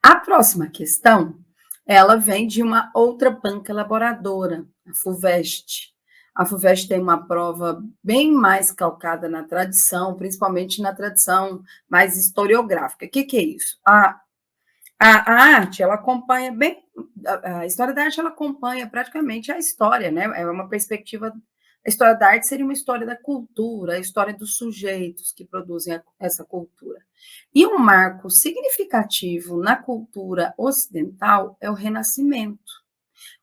A próxima questão, ela vem de uma outra banca elaboradora, a FUVEST. A FUVEST tem uma prova bem mais calcada na tradição, principalmente na tradição mais historiográfica. O que é isso? A arte, ela acompanha bem, a história da arte, ela acompanha praticamente a história, né? É uma perspectiva. A história da arte seria uma história da cultura, a história dos sujeitos que produzem essa cultura. E um marco significativo na cultura ocidental é o Renascimento.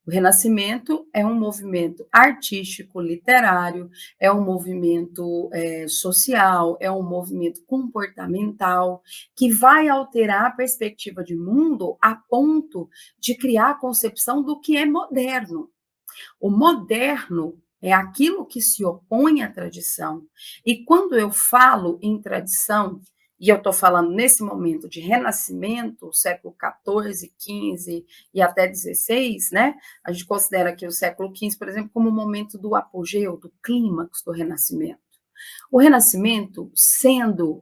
O Renascimento é um movimento artístico, literário, é um movimento social, é um movimento comportamental que vai alterar a perspectiva de mundo a ponto de criar a concepção do que é moderno. O moderno é aquilo que se opõe à tradição. E quando eu falo em tradição, e eu estou falando nesse momento de renascimento, século XIV, XV e até XVI, né? A gente considera aqui o século XV, por exemplo, como o momento do apogeu, do clímax do renascimento. O renascimento, sendo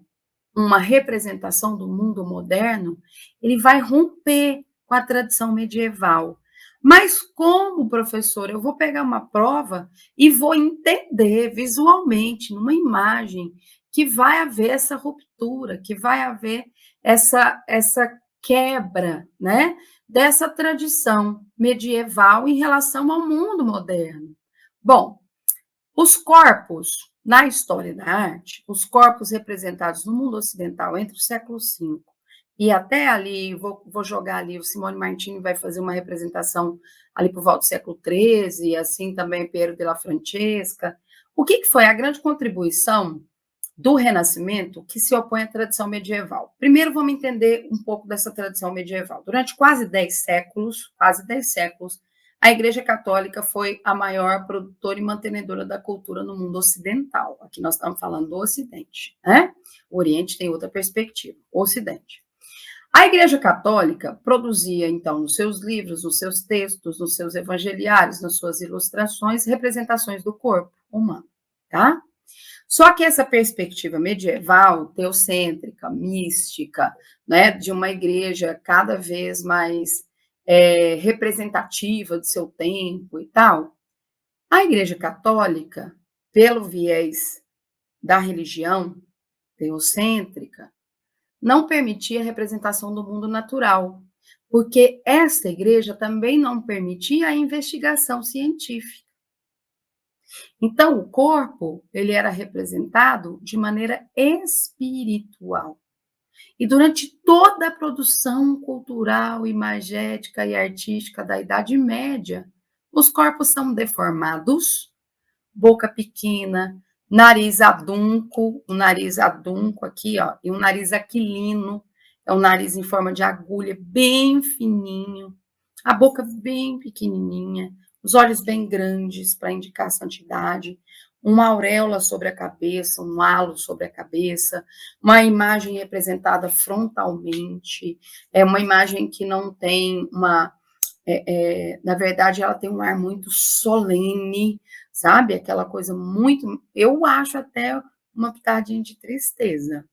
uma representação do mundo moderno, ele vai romper com a tradição medieval. Mas como, professor, eu vou pegar uma prova e vou entender visualmente, numa imagem, que vai haver essa ruptura, que vai haver essa quebra, né, dessa tradição medieval em relação ao mundo moderno. Bom, os corpos, na história da arte, os corpos representados no mundo ocidental entre o século V e até ali, vou jogar ali, o Simone Martini vai fazer uma representação ali por volta do século XIII, assim também Piero della Francesca. O que foi a grande contribuição do Renascimento que se opõe à tradição medieval? Primeiro, vamos entender um pouco dessa tradição medieval. Durante quase 10 séculos, a Igreja Católica foi a maior produtora e mantenedora da cultura no mundo ocidental. Aqui nós estamos falando do Ocidente, né? O Oriente tem outra perspectiva, o Ocidente. A Igreja Católica produzia, então, nos seus livros, nos seus textos, nos seus evangeliários, nas suas ilustrações, representações do corpo humano, tá? Só que essa perspectiva medieval, teocêntrica, mística, né, de uma igreja cada vez mais representativa do seu tempo e tal, a Igreja Católica, pelo viés da religião teocêntrica, não permitia a representação do mundo natural, porque essa igreja também não permitia a investigação científica. Então, o corpo, ele era representado de maneira espiritual. E durante toda a produção cultural, imagética e artística da Idade Média, os corpos são deformados, boca pequena, nariz adunco, o nariz adunco aqui, ó, e um nariz aquilino, é um nariz em forma de agulha, bem fininho, a boca bem pequenininha, os olhos bem grandes para indicar a santidade, uma auréola sobre a cabeça, um halo sobre a cabeça, uma imagem representada frontalmente, é uma imagem que não tem uma na verdade, ela tem um ar muito solene, sabe? Aquela coisa muito. Eu acho até uma pitadinha de tristeza.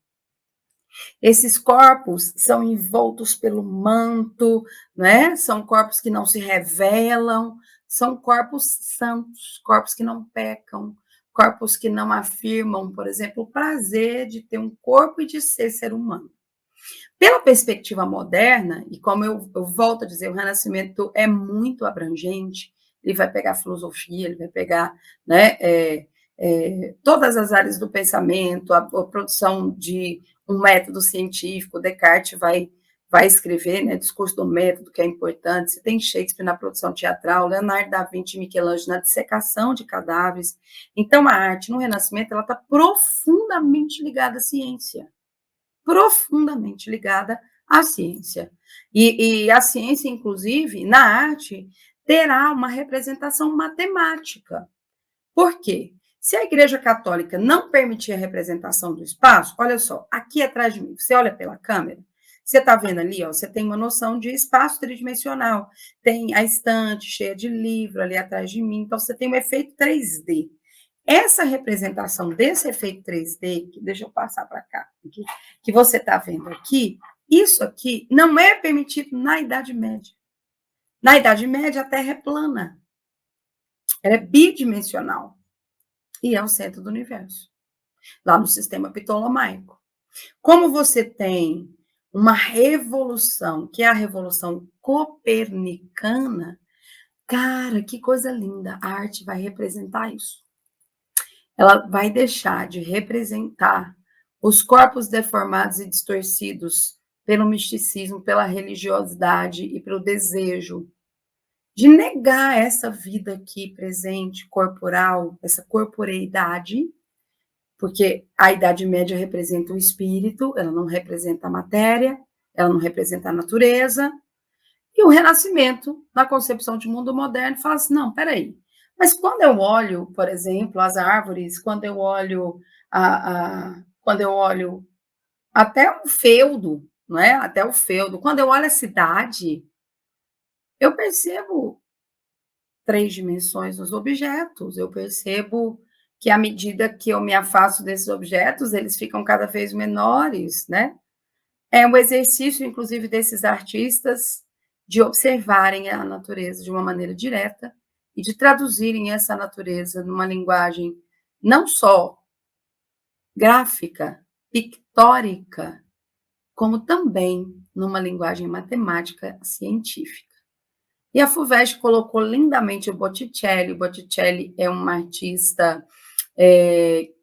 Esses corpos são envoltos pelo manto, né? São corpos que não se revelam, são corpos santos, corpos que não pecam, corpos que não afirmam, por exemplo, o prazer de ter um corpo e de ser humano. Pela perspectiva moderna, e como eu volto a dizer, o Renascimento é muito abrangente, ele vai pegar filosofia, ele vai pegar, né, todas as áreas do pensamento, a produção de um método científico, Descartes vai escrever, né, discurso do método, que é importante, você tem Shakespeare na produção teatral, Leonardo da Vinci e Michelangelo na dissecação de cadáveres. Então, a arte no Renascimento ela está profundamente ligada à ciência, profundamente ligada à ciência. E a ciência, inclusive, na arte, terá uma representação matemática. Por quê? Se a Igreja Católica não permitir a representação do espaço, olha só, aqui atrás de mim, você olha pela câmera, você está vendo ali, ó, você tem uma noção de espaço tridimensional, tem a estante cheia de livro ali atrás de mim, então você tem um efeito 3D. Essa representação desse efeito 3D, deixa eu passar para cá, que você está vendo aqui, Isso aqui não é permitido na Idade Média. Na Idade Média, a Terra é plana, ela é bidimensional e é o centro do universo, lá no sistema ptolomaico. Como você tem uma revolução, que é a Revolução Copernicana, cara, que coisa linda, a arte vai representar isso. Ela vai deixar de representar os corpos deformados e distorcidos pelo misticismo, pela religiosidade e pelo desejo de negar essa vida aqui presente, corporal, essa corporeidade, porque a Idade Média representa o espírito, ela não representa a matéria, ela não representa a natureza, e o Renascimento, na concepção de mundo moderno, fala assim, não, peraí, mas quando eu olho, por exemplo, as árvores, quando eu olho quando eu olho até o feudo, não é? Até o feudo, quando eu olho a cidade, eu percebo três dimensões nos objetos. Eu percebo que à medida que eu me afasto desses objetos, eles ficam cada vez menores, né? É um exercício, inclusive, desses artistas de observarem a natureza de uma maneira direta e de traduzirem essa natureza numa linguagem não só gráfica, pictórica, como também numa linguagem matemática científica. E a FUVEST colocou lindamente o Botticelli. O Botticelli é um artista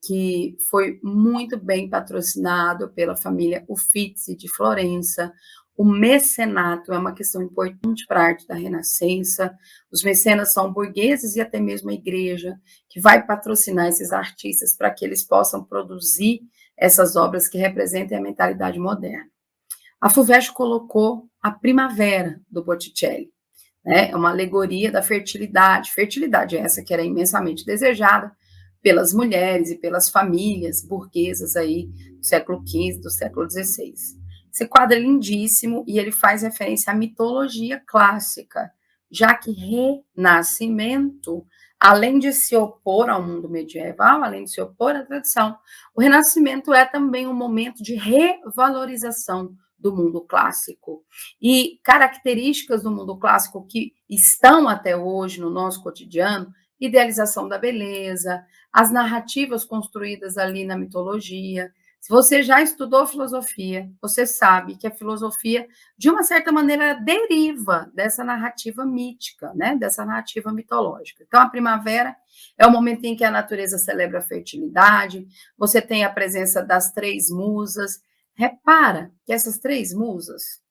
que foi muito bem patrocinado pela família Uffizi de Florença. O mecenato é uma questão importante para a arte da Renascença. Os mecenas são burgueses e até mesmo a igreja, que vai patrocinar esses artistas para que eles possam produzir essas obras que representem a mentalidade moderna. A FUVEST colocou a Primavera do Botticelli, né? É uma alegoria da fertilidade. Fertilidade essa que era imensamente desejada pelas mulheres e pelas famílias burguesas aí do século XV, do século XVI. Esse quadro é lindíssimo e ele faz referência à mitologia clássica, já que Renascimento, além de se opor ao mundo medieval, além de se opor à tradição, o Renascimento é também um momento de revalorização do mundo clássico. E características do mundo clássico que estão até hoje no nosso cotidiano, idealização da beleza, as narrativas construídas ali na mitologia. Se você já estudou filosofia, você sabe que a filosofia, de uma certa maneira, deriva dessa narrativa mítica, né? Dessa narrativa mitológica. Então, a primavera é o momento em que a natureza celebra a fertilidade, você tem a presença das três musas. Repara que essas três musas,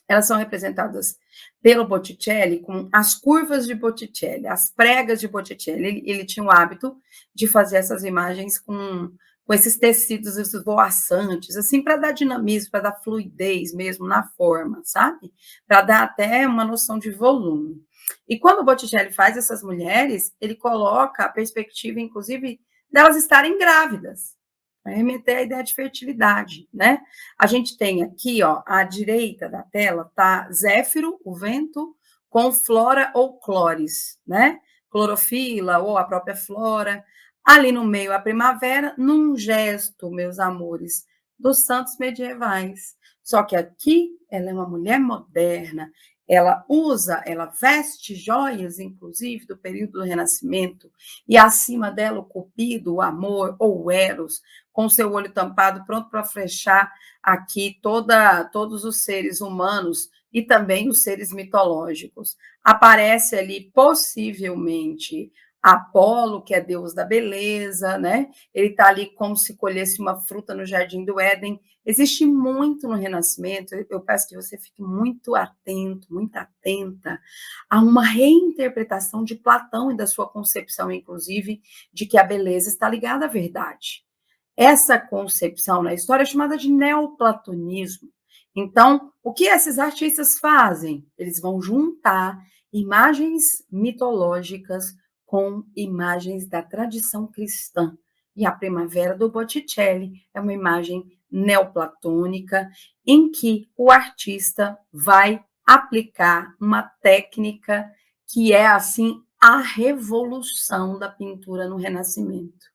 elas são representadas pelo Botticelli com as curvas de Botticelli, as pregas de Botticelli. Ele tinha o hábito de fazer essas imagens com esses tecidos esvoaçantes, assim, para dar dinamismo, para dar fluidez mesmo na forma, sabe? Para dar até uma noção de volume. E quando o Botticelli faz essas mulheres, ele coloca a perspectiva, inclusive, delas estarem grávidas, para remeter à ideia de fertilidade, né? A gente tem aqui, ó, à direita da tela, tá Zéfiro, o vento, com flora ou clores, né? Clorofila ou a própria flora. Ali no meio, a primavera, num gesto, meus amores, dos santos medievais. Só que aqui ela é uma mulher moderna, ela veste joias, inclusive, do período do Renascimento, e acima dela o Cupido, o amor, ou o Eros, com seu olho tampado, pronto para flechar aqui todos os seres humanos e também os seres mitológicos. Aparece ali, possivelmente, Apolo, que é deus da beleza, né? Ele está ali como se colhesse uma fruta no jardim do Éden. Existe muito no Renascimento, eu peço que você fique muito atento, muito atenta a uma reinterpretação de Platão e da sua concepção, inclusive, de que a beleza está ligada à verdade. Essa concepção na história é chamada de neoplatonismo. Então, o que esses artistas fazem? Eles vão juntar imagens mitológicas com imagens da tradição cristã. E a Primavera do Botticelli é uma imagem neoplatônica em que o artista vai aplicar uma técnica que é, assim, a revolução da pintura no Renascimento.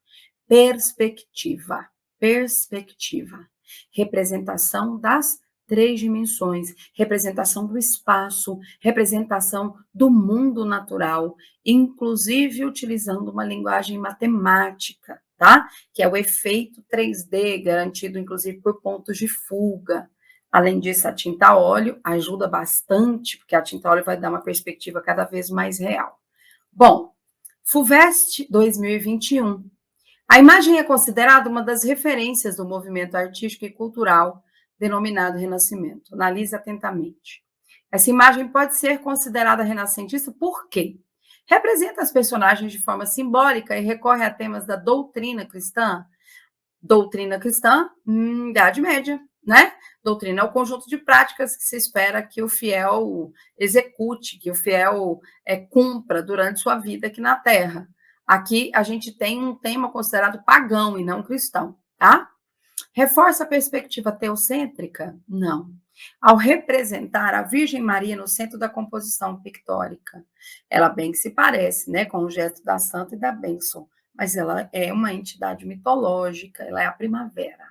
Perspectiva, perspectiva, representação das 3 dimensões, representação do espaço, representação do mundo natural, inclusive utilizando uma linguagem matemática, tá? Que é o efeito 3D, garantido inclusive por pontos de fuga. Além disso, a tinta a óleo ajuda bastante, porque a tinta a óleo vai dar uma perspectiva cada vez mais real. Bom, FUVEST 2021. A imagem é considerada uma das referências do movimento artístico e cultural denominado Renascimento. Analise atentamente. Essa imagem pode ser considerada renascentista por quê? Representa as personagens de forma simbólica e recorre a temas da doutrina cristã. Doutrina cristã, Idade Média, né? Doutrina é o conjunto de práticas que se espera que o fiel execute, que o fiel cumpra durante sua vida aqui na Terra. Aqui a gente tem um tema considerado pagão e não cristão, tá? Reforça a perspectiva teocêntrica? Não. Ao representar a Virgem Maria no centro da composição pictórica, ela bem que se parece, né, com o gesto da santa e da bênção, mas ela é uma entidade mitológica, ela é a primavera.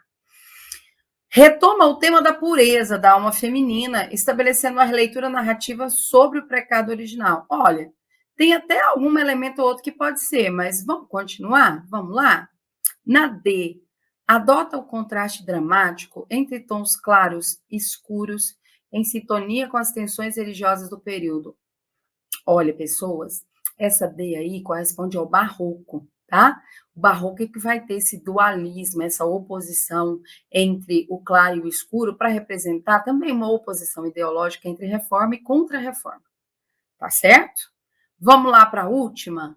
Retoma o tema da pureza da alma feminina, estabelecendo uma releitura narrativa sobre o pecado original. Olha, tem até algum elemento ou outro que pode ser, mas vamos continuar? Vamos lá? Na D, adota o contraste dramático entre tons claros e escuros, em sintonia com as tensões religiosas do período. Olha, pessoas, essa D aí corresponde ao barroco, tá? O barroco é que vai ter esse dualismo, essa oposição entre o claro e o escuro, para representar também uma oposição ideológica entre reforma e contra-reforma. Tá certo? Vamos lá para a última?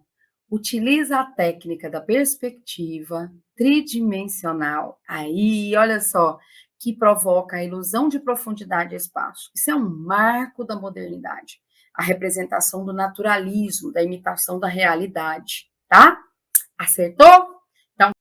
Utiliza a técnica da perspectiva tridimensional. Aí, olha só, que provoca a ilusão de profundidade e espaço. Isso é um marco da modernidade. A representação do naturalismo, da imitação da realidade, tá? Acertou?